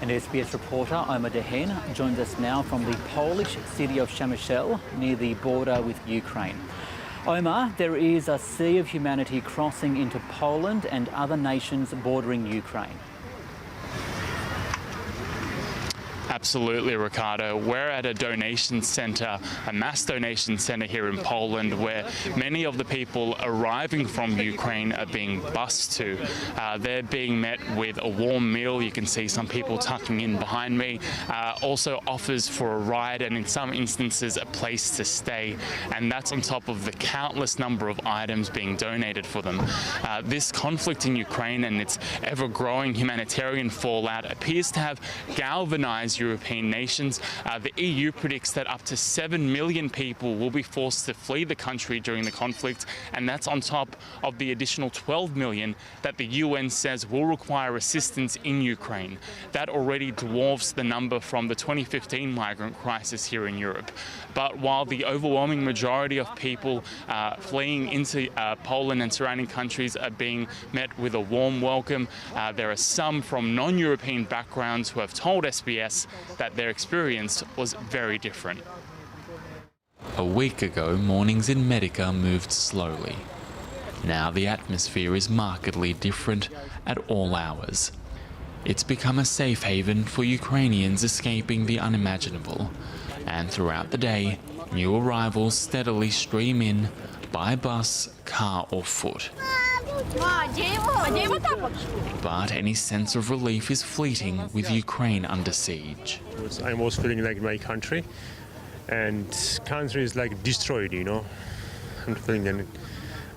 And SBS reporter Omar Dehen joins us now from the Polish city of Przemysl near the border with Ukraine. Omar, there is a sea of humanity crossing into Poland and other nations bordering Ukraine. Absolutely, Ricardo. We're at a donation centre, a mass donation centre here in Poland, where many of the people arriving from Ukraine are being bused to. They're being met with a warm meal. You can see some people tucking in behind me. Also offers for a ride and in some instances a place to stay. And that's on top of the countless number of items being donated for them. This conflict in Ukraine and its ever-growing humanitarian fallout appears to have galvanised European nations. The EU predicts that up to 7 million people will be forced to flee the country during the conflict, and that's on top of the additional 12 million that the UN says will require assistance in Ukraine. That already dwarfs the number from the 2015 migrant crisis here in Europe. But while the overwhelming majority of people fleeing into Poland and surrounding countries are being met with a warm welcome, there are some from non-European backgrounds who have told SBS that their experience was very different. A week ago, mornings in Medica moved slowly. Now the atmosphere is markedly different at all hours. It's become a safe haven for Ukrainians escaping the unimaginable, and throughout the day, new arrivals steadily stream in by bus, car or foot. But any sense of relief is fleeting with Ukraine under siege. I was feeling like my country, and country is like destroyed, you know. I'm feeling that.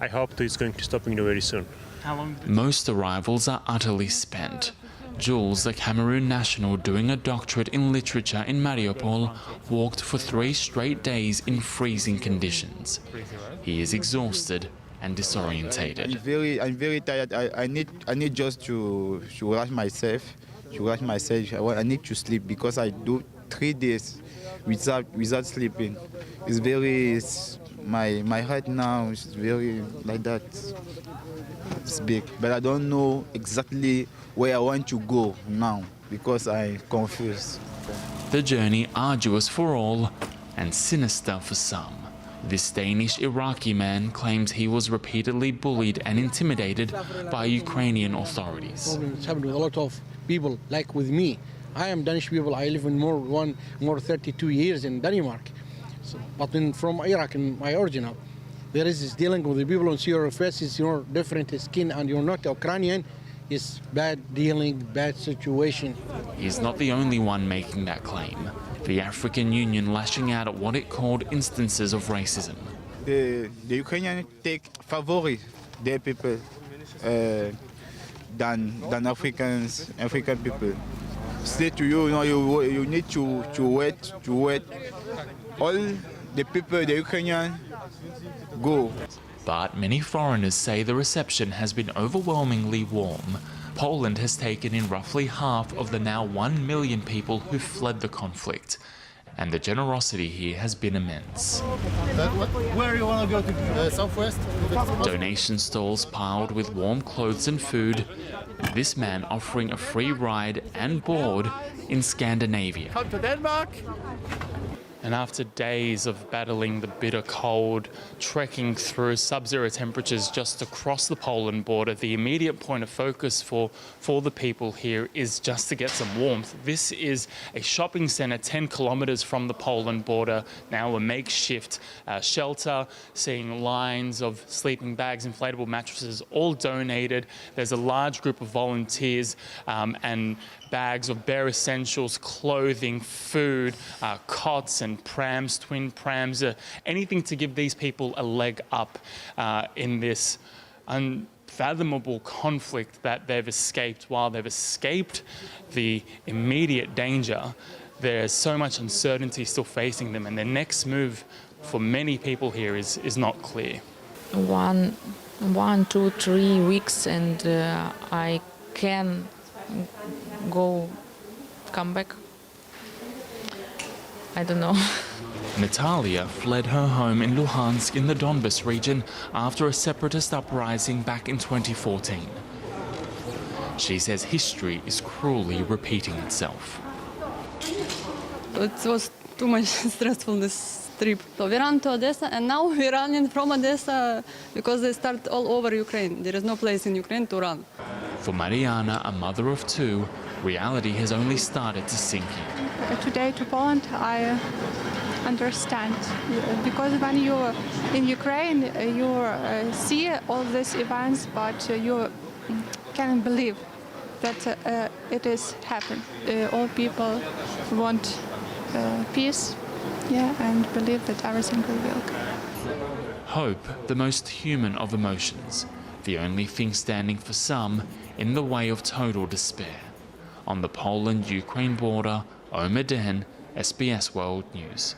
I hope it's going to stop very soon. How long? Most arrivals are utterly spent. Jules, the Cameroon national doing a doctorate in literature in Mariupol, walked for 3 straight days in freezing conditions. He is exhausted and disorientated. I'm very tired. I need just to rush myself. I need to sleep because I do 3 days without sleeping. My heart now is very like that. It's big, but I don't know exactly where I want to go now because I'm confused. The journey arduous for all and sinister for some. This Danish Iraqi man claims he was repeatedly bullied and intimidated by Ukrainian authorities. It's happened with a lot of people, like with me. I am Danish people. I live in more 32 years in Denmark. But from Iraq, in my original, there is this dealing with the people and see your faces, your different skin, and you're not Ukrainian. It's bad dealing, bad situation. He's not the only one making that claim. The African Union lashing out at what it called instances of racism. The Ukrainians take favor their people than African people. Say to you, you need to wait. All the people, the Ukrainians, go. But many foreigners say the reception has been overwhelmingly warm. Poland has taken in roughly half of the now 1 million people who fled the conflict, and the generosity here has been immense. Where you want to go to? Southwest? Donation stalls piled with warm clothes and food. This man offering a free ride and board in Scandinavia. Come to Denmark. And after days of battling the bitter cold, trekking through sub-zero temperatures just across the Poland border, the immediate point of focus for the people here is just to get some warmth. This is a shopping centre 10 kilometres from the Poland border, now a makeshift shelter, seeing lines of sleeping bags, inflatable mattresses, all donated. There's a large group of volunteers and bags of bare essentials, clothing, food, cots and prams, twin prams, anything to give these people a leg up in this unfathomable conflict that they've escaped. While they've escaped the immediate danger, there's so much uncertainty still facing them, and their next move for many people here is not clear. 1, 2, 3 weeks, and I can come back. I don't know. Natalia fled her home in Luhansk in the Donbas region after a separatist uprising back in 2014. She says history is cruelly repeating itself. It was too much stressful, this trip. So we ran to Odessa, and now we're running from Odessa because they start all over Ukraine. There is no place in Ukraine to run. For Mariana, a mother of two, reality has only started to sink in. Today to Poland, I understand, because when you're in Ukraine, you see all these events, but you can't believe that it is happening. All people want peace, and believe that everything will be okay. Hope, the most human of emotions, the only thing standing for some in the way of total despair. On the Poland-Ukraine border, Omar Dehen, SBS World News.